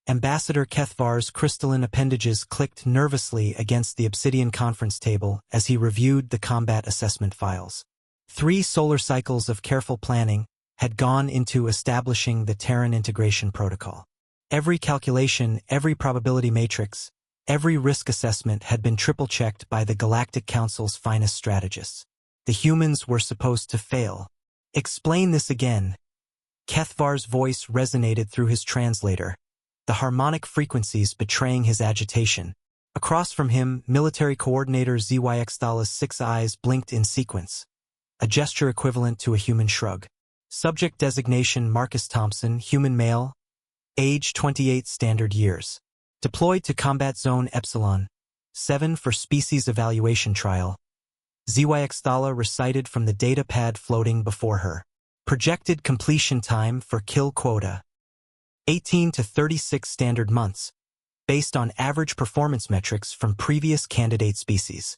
Ambassador Kethvar's crystalline appendages clicked nervously against the obsidian conference table as he reviewed the combat assessment files. 3 solar cycles of careful planning had gone into establishing the Terran integration protocol. Every calculation, every probability matrix, every risk assessment had been triple-checked by the Galactic Council's finest strategists. The humans were supposed to fail. Explain this again. Kethvar's voice resonated through his translator, the harmonic frequencies betraying his agitation. Across from him, military coordinator Zyxdala's 6 eyes blinked in sequence, a gesture equivalent to a human shrug. Subject designation Marcus Thompson, human male, age 28 standard years. Deployed to Combat Zone Epsilon 7 for species evaluation trial. Zyxdala recited from the data pad floating before her. Projected completion time for kill quota: 18 to 36 standard months, based on average performance metrics from previous candidate species.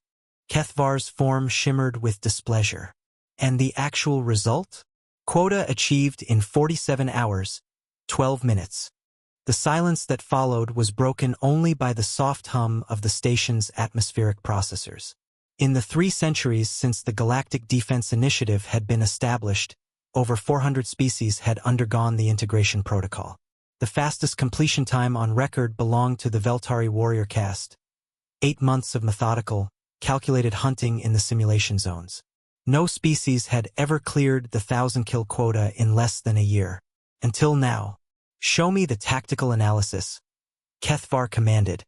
Kethvar's form shimmered with displeasure. And the actual result? Quota achieved in 47 hours, 12 minutes. The silence that followed was broken only by the soft hum of the station's atmospheric processors. In the 3 centuries since the Galactic Defense Initiative had been established, over 400 species had undergone the integration protocol. The fastest completion time on record belonged to the Veltari warrior caste. 8 months of methodical, calculated hunting in the simulation zones. No species had ever cleared the 1,000-kill quota in less than a year. Until now. Show me the tactical analysis, Kethvar commanded,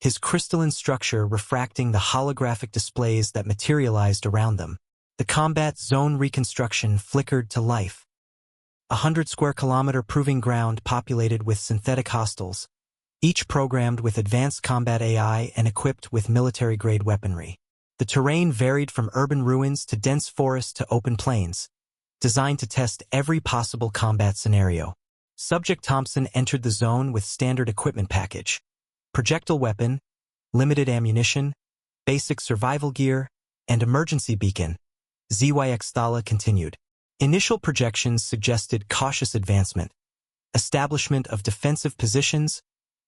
his crystalline structure refracting the holographic displays that materialized around them. The combat zone reconstruction flickered to life. 100 square kilometer proving ground populated with synthetic hostiles, each programmed with advanced combat AI and equipped with military-grade weaponry. The terrain varied from urban ruins to dense forest to open plains, designed to test every possible combat scenario. Subject Thompson entered the zone with standard equipment package: projectile weapon, limited ammunition, basic survival gear, and emergency beacon. Zyxdala continued. Initial projections suggested cautious advancement, establishment of defensive positions,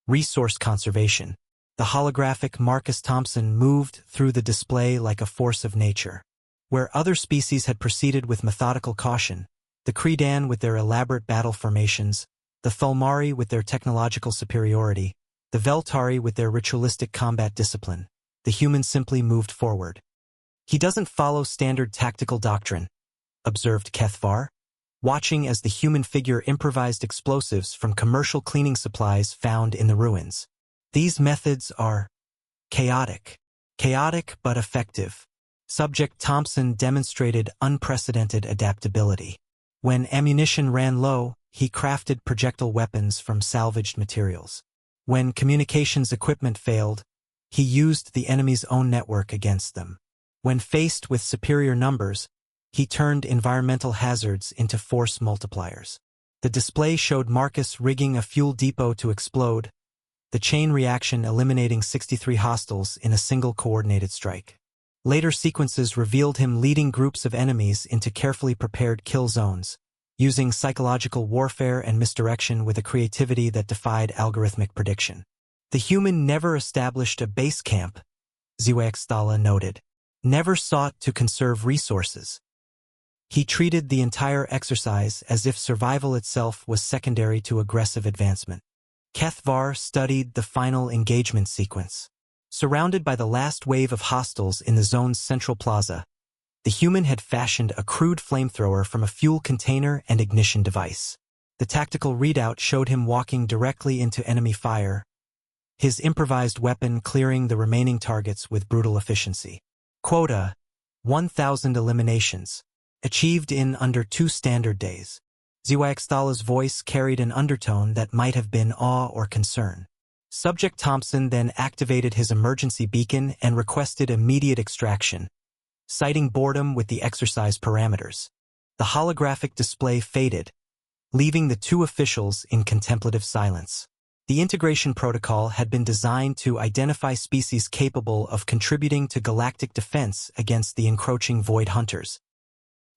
resource conservation. The holographic Marcus Thompson moved through the display like a force of nature. Where other species had proceeded with methodical caution, the Credan with their elaborate battle formations, the Thulmari with their technological superiority, the Veltari with their ritualistic combat discipline, the human simply moved forward. He doesn't follow standard tactical doctrine, observed Kethvar, watching as the human figure improvised explosives from commercial cleaning supplies found in the ruins. These methods are chaotic but effective. Subject Thompson demonstrated unprecedented adaptability. When ammunition ran low, he crafted projectile weapons from salvaged materials. When communications equipment failed, he used the enemy's own network against them. When faced with superior numbers, he turned environmental hazards into force multipliers. The display showed Marcus rigging a fuel depot to explode, the chain reaction eliminating 63 hostiles in a single coordinated strike. Later sequences revealed him leading groups of enemies into carefully prepared kill zones, using psychological warfare and misdirection with a creativity that defied algorithmic prediction. The human never established a base camp, Zyxdala noted, never sought to conserve resources. He treated the entire exercise as if survival itself was secondary to aggressive advancement. Kethvar studied the final engagement sequence. Surrounded by the last wave of hostiles in the zone's central plaza, the human had fashioned a crude flamethrower from a fuel container and ignition device. The tactical readout showed him walking directly into enemy fire, his improvised weapon clearing the remaining targets with brutal efficiency. Quota: 1,000 eliminations, achieved in under 2 standard days. Zyxdala's voice carried an undertone that might have been awe or concern. Subject Thompson then activated his emergency beacon and requested immediate extraction, citing boredom with the exercise parameters. The holographic display faded, leaving the 2 officials in contemplative silence. The integration protocol had been designed to identify species capable of contributing to galactic defense against the encroaching void hunters,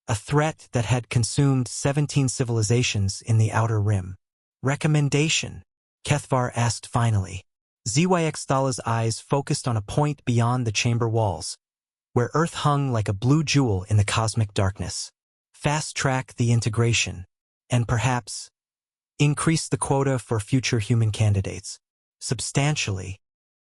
a threat that had consumed 17 civilizations in the Outer Rim. Recommendation: Kethvar asked finally. Zyxthala's eyes focused on a point beyond the chamber walls, where Earth hung like a blue jewel in the cosmic darkness. Fast-track the integration, and perhaps increase the quota for future human candidates. Substantially,